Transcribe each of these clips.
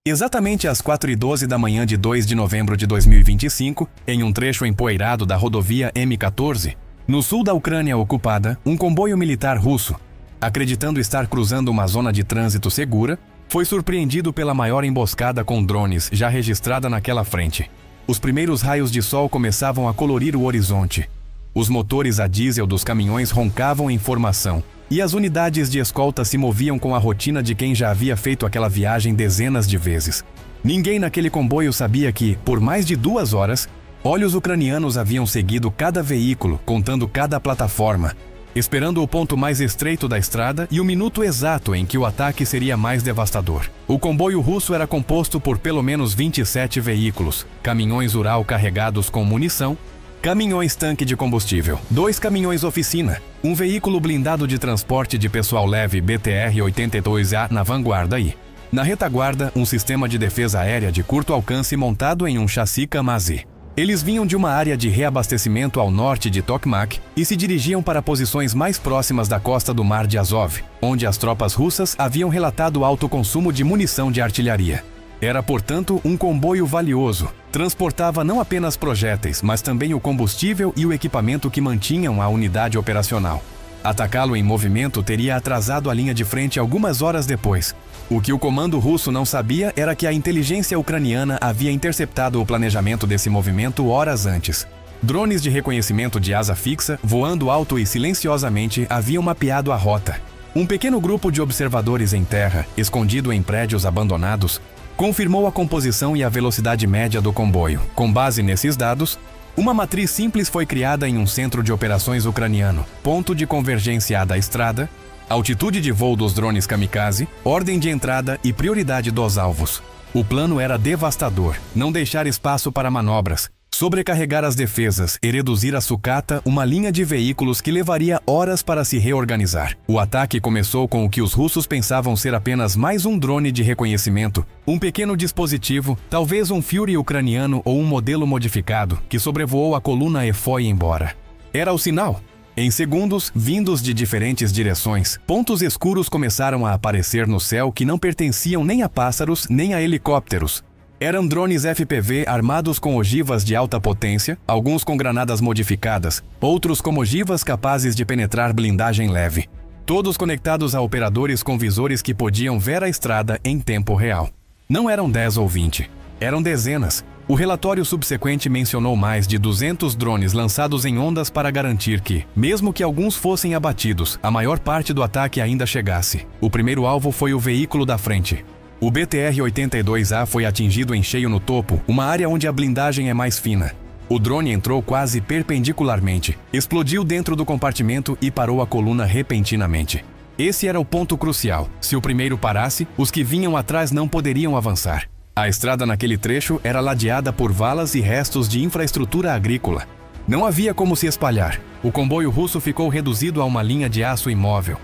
Exatamente às 4h12 da manhã de 2 de novembro de 2025, em um trecho empoeirado da rodovia M14, no sul da Ucrânia ocupada, um comboio militar russo, acreditando estar cruzando uma zona de trânsito segura, foi surpreendido pela maior emboscada com drones já registrada naquela frente. Os primeiros raios de sol começavam a colorir o horizonte. Os motores a diesel dos caminhões roncavam em formação, e as unidades de escolta se moviam com a rotina de quem já havia feito aquela viagem dezenas de vezes. Ninguém naquele comboio sabia que, por mais de 2 horas, olhos ucranianos haviam seguido cada veículo, contando cada plataforma, esperando o ponto mais estreito da estrada e o minuto exato em que o ataque seria mais devastador. O comboio russo era composto por pelo menos 27 veículos, caminhões Ural carregados com munição, caminhões tanque de combustível, 2 caminhões oficina, um veículo blindado de transporte de pessoal leve BTR-82A na vanguarda e, na retaguarda, um sistema de defesa aérea de curto alcance montado em um chassi Kamaz. Eles vinham de uma área de reabastecimento ao norte de Tokmak e se dirigiam para posições mais próximas da costa do Mar de Azov, onde as tropas russas haviam relatado alto consumo de munição de artilharia. Era, portanto, um comboio valioso. Transportava não apenas projéteis, mas também o combustível e o equipamento que mantinham a unidade operacional. Atacá-lo em movimento teria atrasado a linha de frente algumas horas depois. O que o comando russo não sabia era que a inteligência ucraniana havia interceptado o planejamento desse movimento horas antes. Drones de reconhecimento de asa fixa, voando alto e silenciosamente, haviam mapeado a rota. Um pequeno grupo de observadores em terra, escondido em prédios abandonados, confirmou a composição e a velocidade média do comboio. Com base nesses dados, uma matriz simples foi criada em um centro de operações ucraniano, ponto de convergência da estrada, altitude de voo dos drones kamikaze, ordem de entrada e prioridade dos alvos. O plano era devastador: não deixar espaço para manobras, sobrecarregar as defesas e reduzir a sucata, uma linha de veículos que levaria horas para se reorganizar. O ataque começou com o que os russos pensavam ser apenas mais um drone de reconhecimento, um pequeno dispositivo, talvez um Fury ucraniano ou um modelo modificado, que sobrevoou a coluna e foi embora. Era o sinal. Em segundos, vindos de diferentes direções, pontos escuros começaram a aparecer no céu que não pertenciam nem a pássaros nem a helicópteros. Eram drones FPV armados com ogivas de alta potência, alguns com granadas modificadas, outros com ogivas capazes de penetrar blindagem leve. Todos conectados a operadores com visores que podiam ver a estrada em tempo real. Não eram 10 ou 20, eram dezenas. O relatório subsequente mencionou mais de 200 drones lançados em ondas para garantir que, mesmo que alguns fossem abatidos, a maior parte do ataque ainda chegasse. O primeiro alvo foi o veículo da frente. O BTR-82A foi atingido em cheio no topo, uma área onde a blindagem é mais fina. O drone entrou quase perpendicularmente, explodiu dentro do compartimento e parou a coluna repentinamente. Esse era o ponto crucial. Se o primeiro parasse, os que vinham atrás não poderiam avançar. A estrada naquele trecho era ladeada por valas e restos de infraestrutura agrícola. Não havia como se espalhar. O comboio russo ficou reduzido a uma linha de aço imóvel.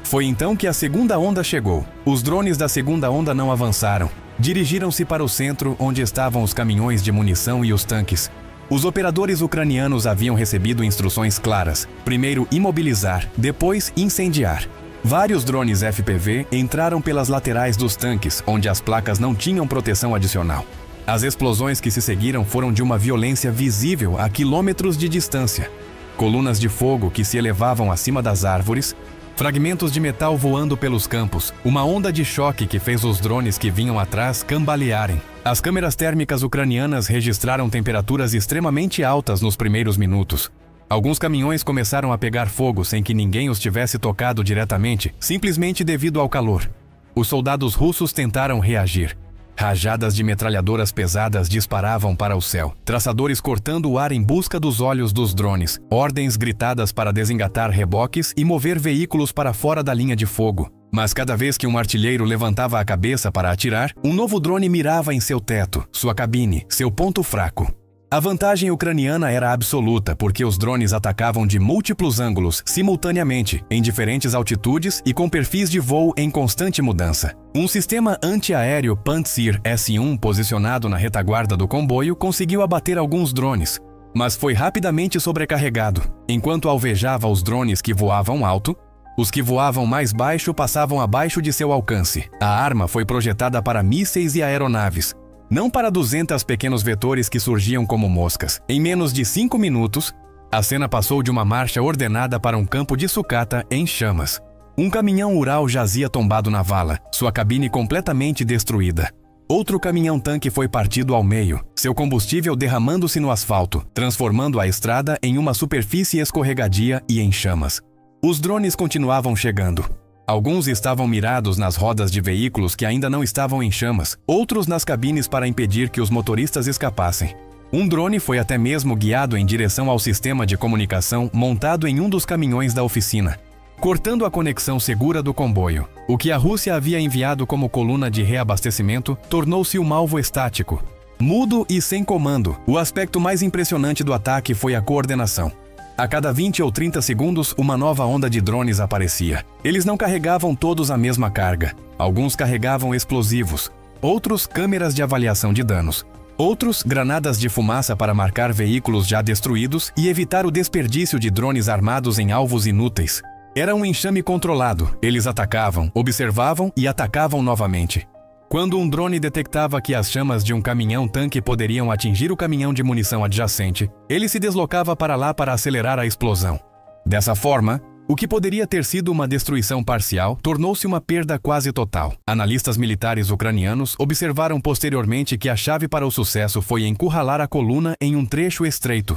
Foi então que a segunda onda chegou. Os drones da segunda onda não avançaram. Dirigiram-se para o centro, onde estavam os caminhões de munição e os tanques. Os operadores ucranianos haviam recebido instruções claras: primeiro imobilizar, depois incendiar. Vários drones FPV entraram pelas laterais dos tanques, onde as placas não tinham proteção adicional. As explosões que se seguiram foram de uma violência visível a quilômetros de distância. Colunas de fogo que se elevavam acima das árvores, fragmentos de metal voando pelos campos, uma onda de choque que fez os drones que vinham atrás cambalearem. As câmeras térmicas ucranianas registraram temperaturas extremamente altas nos primeiros minutos. Alguns caminhões começaram a pegar fogo sem que ninguém os tivesse tocado diretamente, simplesmente devido ao calor. Os soldados russos tentaram reagir. Rajadas de metralhadoras pesadas disparavam para o céu, traçadores cortando o ar em busca dos olhos dos drones, ordens gritadas para desengatar reboques e mover veículos para fora da linha de fogo. Mas cada vez que um artilheiro levantava a cabeça para atirar, um novo drone mirava em seu teto, sua cabine, seu ponto fraco. A vantagem ucraniana era absoluta, porque os drones atacavam de múltiplos ângulos, simultaneamente, em diferentes altitudes e com perfis de voo em constante mudança. Um sistema antiaéreo Pantsir S-1 posicionado na retaguarda do comboio conseguiu abater alguns drones, mas foi rapidamente sobrecarregado. Enquanto alvejava os drones que voavam alto, Os que voavam mais baixo passavam abaixo de seu alcance. A arma foi projetada para mísseis e aeronaves, não para 200 pequenos vetores que surgiam como moscas. Em menos de 5 minutos, a cena passou de uma marcha ordenada para um campo de sucata em chamas. Um caminhão Ural jazia tombado na vala, sua cabine completamente destruída. Outro caminhão-tanque foi partido ao meio, seu combustível derramando-se no asfalto, transformando a estrada em uma superfície escorregadia e em chamas. Os drones continuavam chegando. Alguns estavam mirados nas rodas de veículos que ainda não estavam em chamas, outros nas cabines para impedir que os motoristas escapassem. Um drone foi até mesmo guiado em direção ao sistema de comunicação montado em um dos caminhões da oficina, cortando a conexão segura do comboio. O que a Rússia havia enviado como coluna de reabastecimento tornou-se um alvo estático, mudo e sem comando. O aspecto mais impressionante do ataque foi a coordenação. A cada 20 ou 30 segundos, uma nova onda de drones aparecia. Eles não carregavam todos a mesma carga. Alguns carregavam explosivos, outros câmeras de avaliação de danos, outros granadas de fumaça para marcar veículos já destruídos e evitar o desperdício de drones armados em alvos inúteis. Era um enxame controlado. Eles atacavam, observavam e atacavam novamente. Quando um drone detectava que as chamas de um caminhão-tanque poderiam atingir o caminhão de munição adjacente, ele se deslocava para lá para acelerar a explosão. Dessa forma, o que poderia ter sido uma destruição parcial tornou-se uma perda quase total. Analistas militares ucranianos observaram posteriormente que a chave para o sucesso foi encurralar a coluna em um trecho estreito.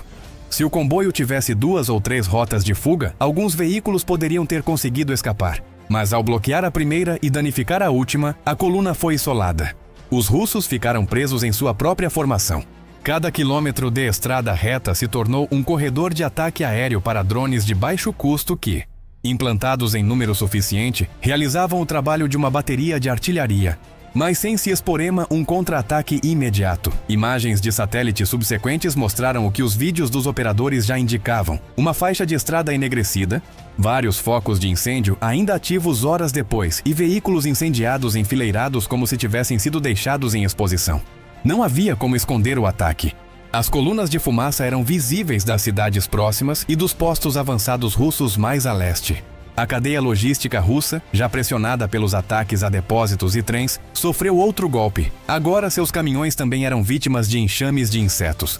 Se o comboio tivesse 2 ou 3 rotas de fuga, alguns veículos poderiam ter conseguido escapar. Mas ao bloquear a primeira e danificar a última, a coluna foi isolada. Os russos ficaram presos em sua própria formação. Cada quilômetro de estrada reta se tornou um corredor de ataque aéreo para drones de baixo custo que, implantados em número suficiente, realizavam o trabalho de uma bateria de artilharia, mas sem se exporema um contra-ataque imediato. Imagens de satélites subsequentes mostraram o que os vídeos dos operadores já indicavam: uma faixa de estrada enegrecida, vários focos de incêndio ainda ativos horas depois e veículos incendiados enfileirados como se tivessem sido deixados em exposição. Não havia como esconder o ataque. As colunas de fumaça eram visíveis das cidades próximas e dos postos avançados russos mais a leste. A cadeia logística russa, já pressionada pelos ataques a depósitos e trens, sofreu outro golpe. Agora seus caminhões também eram vítimas de enxames de insetos.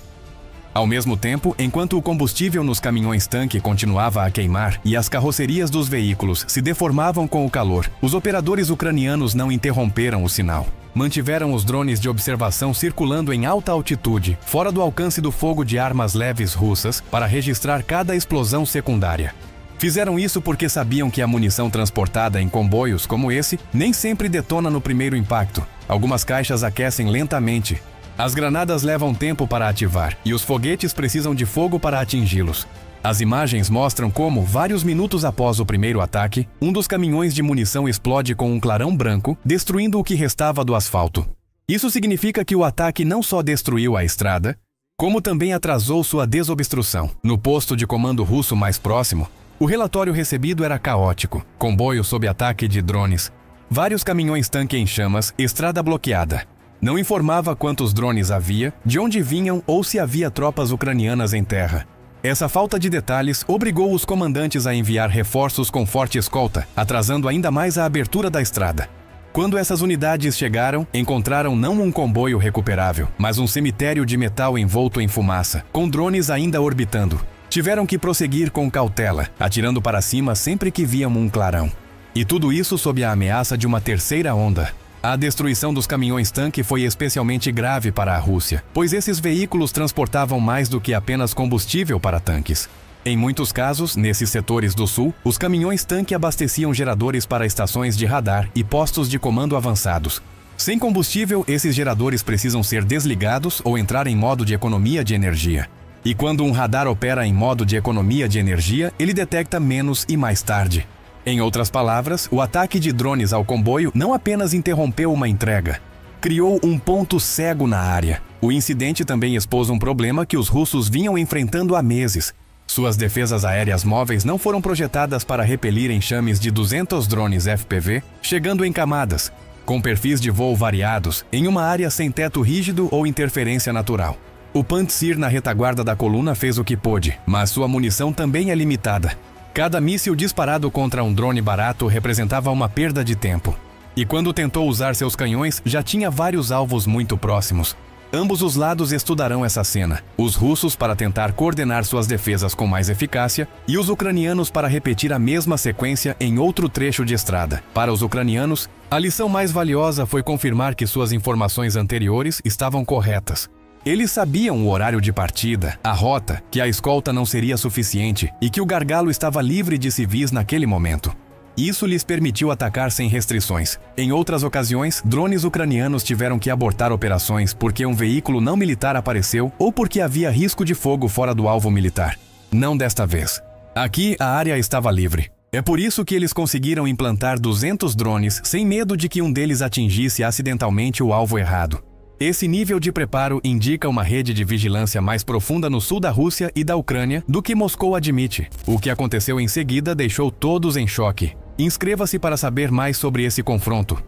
Ao mesmo tempo, enquanto o combustível nos caminhões-tanque continuava a queimar e as carrocerias dos veículos se deformavam com o calor, os operadores ucranianos não interromperam o sinal. Mantiveram os drones de observação circulando em alta altitude, fora do alcance do fogo de armas leves russas, para registrar cada explosão secundária. Fizeram isso porque sabiam que a munição transportada em comboios como esse nem sempre detona no primeiro impacto. Algumas caixas aquecem lentamente. As granadas levam tempo para ativar e os foguetes precisam de fogo para atingi-los. As imagens mostram como, vários minutos após o primeiro ataque, um dos caminhões de munição explode com um clarão branco, destruindo o que restava do asfalto. Isso significa que o ataque não só destruiu a estrada, como também atrasou sua desobstrução. No posto de comando russo mais próximo, o relatório recebido era caótico: comboio sob ataque de drones, vários caminhões-tanque em chamas, estrada bloqueada. Não informava quantos drones havia, de onde vinham ou se havia tropas ucranianas em terra. Essa falta de detalhes obrigou os comandantes a enviar reforços com forte escolta, atrasando ainda mais a abertura da estrada. Quando essas unidades chegaram, encontraram não um comboio recuperável, mas um cemitério de metal envolto em fumaça, com drones ainda orbitando. Tiveram que prosseguir com cautela, atirando para cima sempre que viam um clarão. E tudo isso sob a ameaça de uma terceira onda. A destruição dos caminhões-tanque foi especialmente grave para a Rússia, pois esses veículos transportavam mais do que apenas combustível para tanques. Em muitos casos, nesses setores do sul, os caminhões-tanque abasteciam geradores para estações de radar e postos de comando avançados. Sem combustível, esses geradores precisam ser desligados ou entrar em modo de economia de energia. E quando um radar opera em modo de economia de energia, ele detecta menos e mais tarde. Em outras palavras, o ataque de drones ao comboio não apenas interrompeu uma entrega, criou um ponto cego na área. O incidente também expôs um problema que os russos vinham enfrentando há meses. Suas defesas aéreas móveis não foram projetadas para repelir enxames de 200 drones FPV, chegando em camadas, com perfis de voo variados, em uma área sem teto rígido ou interferência natural. O Pantsir na retaguarda da coluna fez o que pôde, mas sua munição também é limitada. Cada míssil disparado contra um drone barato representava uma perda de tempo. E quando tentou usar seus canhões, já tinha vários alvos muito próximos. Ambos os lados estudarão essa cena, os russos para tentar coordenar suas defesas com mais eficácia e os ucranianos para repetir a mesma sequência em outro trecho de estrada. Para os ucranianos, a lição mais valiosa foi confirmar que suas informações anteriores estavam corretas. Eles sabiam o horário de partida, a rota, que a escolta não seria suficiente e que o gargalo estava livre de civis naquele momento. Isso lhes permitiu atacar sem restrições. Em outras ocasiões, drones ucranianos tiveram que abortar operações porque um veículo não militar apareceu ou porque havia risco de fogo fora do alvo militar. Não desta vez. Aqui, a área estava livre. É por isso que eles conseguiram implantar 200 drones sem medo de que um deles atingisse acidentalmente o alvo errado. Esse nível de preparo indica uma rede de vigilância mais profunda no sul da Rússia e da Ucrânia do que Moscou admite. O que aconteceu em seguida deixou todos em choque. Inscreva-se para saber mais sobre esse confronto.